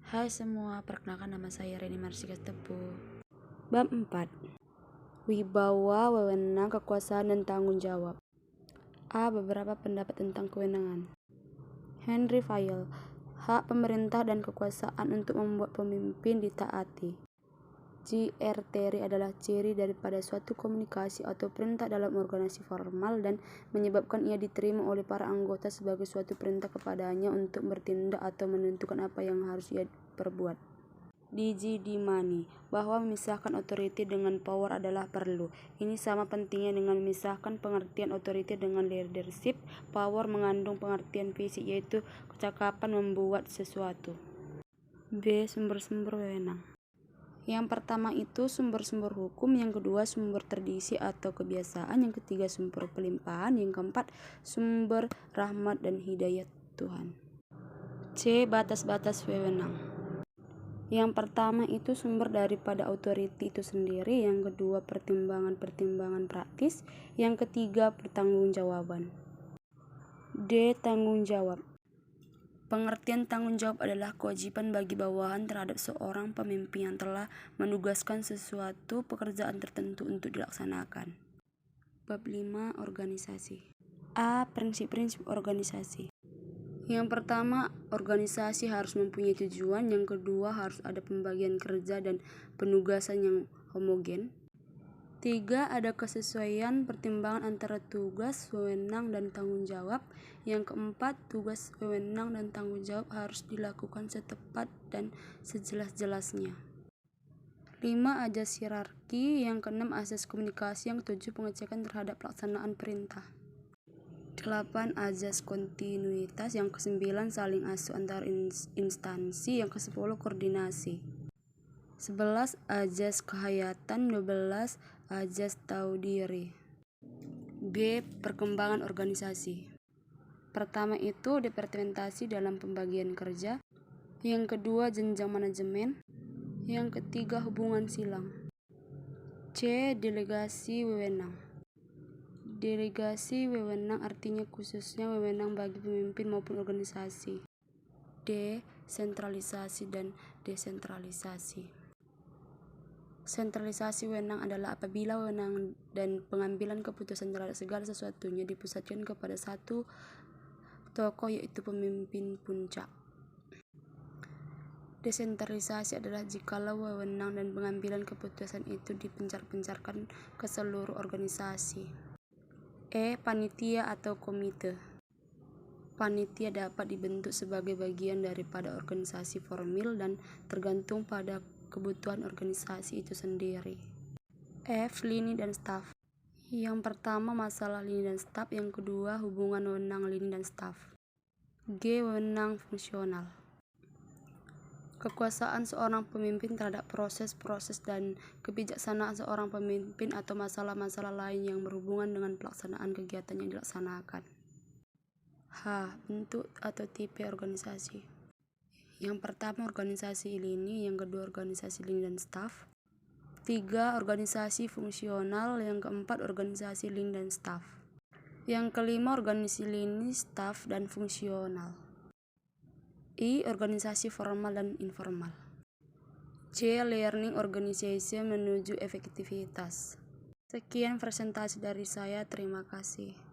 Hai semua, perkenalkan nama saya Reni Marsika Tepu. Bab 4. Wibawa, wewenang, kekuasaan, dan tanggung jawab. A. Beberapa pendapat tentang kewenangan. Henry Fayol. Hak pemerintah dan kekuasaan untuk membuat pemimpin ditaati. J.R. Terry adalah ciri daripada suatu komunikasi atau perintah dalam organisasi formal dan menyebabkan ia diterima oleh para anggota sebagai suatu perintah kepadanya untuk bertindak atau menentukan apa yang harus ia perbuat. D.J. Dimani, bahwa memisahkan otoriti dengan power adalah perlu. Ini sama pentingnya dengan memisahkan pengertian otoriti dengan leadership. Power mengandung pengertian fisik, yaitu kecakapan membuat sesuatu. B. Sumber-sumber wewenang. Yang pertama itu sumber-sumber hukum, yang kedua sumber tradisi atau kebiasaan, yang ketiga sumber pelimpahan, yang keempat sumber rahmat dan hidayat Tuhan. C. Batas-batas wewenang. Yang pertama itu sumber daripada otoriti itu sendiri, yang kedua pertimbangan-pertimbangan praktis, yang ketiga pertanggungjawaban. D. Tanggung jawab. Pengertian tanggung jawab adalah kewajiban bagi bawahan terhadap seorang pemimpin yang telah menugaskan sesuatu pekerjaan tertentu untuk dilaksanakan. Bab 5. Organisasi. A. Prinsip-prinsip organisasi. Yang pertama, organisasi harus mempunyai tujuan. Yang kedua, harus ada pembagian kerja dan penugasan yang homogen. 3. Ada kesesuaian pertimbangan antara tugas, wewenang, dan tanggung jawab. Yang keempat, tugas, wewenang, dan tanggung jawab harus dilakukan setepat dan sejelas-jelasnya. 5. Azas hierarki. Yang keenam, azas komunikasi. Yang ketujuh, pengecekan terhadap pelaksanaan perintah. 8. Azas kontinuitas. Yang kesembilan, saling asuh antar instansi. Yang kesepuluh, koordinasi. 11. Azas kehayatan. 12. Azas tahu diri. B. Perkembangan organisasi. Pertama itu departementasi dalam pembagian kerja. Yang kedua jenjang manajemen. Yang ketiga hubungan silang. C. Delegasi wewenang. Delegasi wewenang artinya khususnya wewenang bagi pemimpin maupun organisasi. D. Sentralisasi dan desentralisasi. Sentralisasi wewenang adalah apabila wewenang dan pengambilan keputusan terhadap segala sesuatunya dipusatkan kepada satu tokoh, yaitu pemimpin puncak. Desentralisasi adalah jikalau wewenang dan pengambilan keputusan itu dipencar-pencarkan ke seluruh organisasi. E. Panitia atau komite. Panitia dapat dibentuk sebagai bagian daripada organisasi formal dan tergantung pada kebutuhan organisasi itu sendiri. F. Lini dan staf. Yang pertama masalah lini dan staf, yang kedua hubungan wewenang lini dan staf. G. Wewenang fungsional. Kekuasaan seorang pemimpin terhadap proses-proses dan kebijaksanaan seorang pemimpin atau masalah-masalah lain yang berhubungan dengan pelaksanaan kegiatan yang dilaksanakan. H. Bentuk atau tipe organisasi. Yang pertama organisasi lini, yang kedua organisasi lini dan staf. 3. Organisasi fungsional, yang keempat organisasi lini dan staf. Yang kelima organisasi lini, staf, dan fungsional. I. Organisasi formal dan informal. C. Learning organization menuju efektivitas. Sekian presentasi dari saya, terima kasih.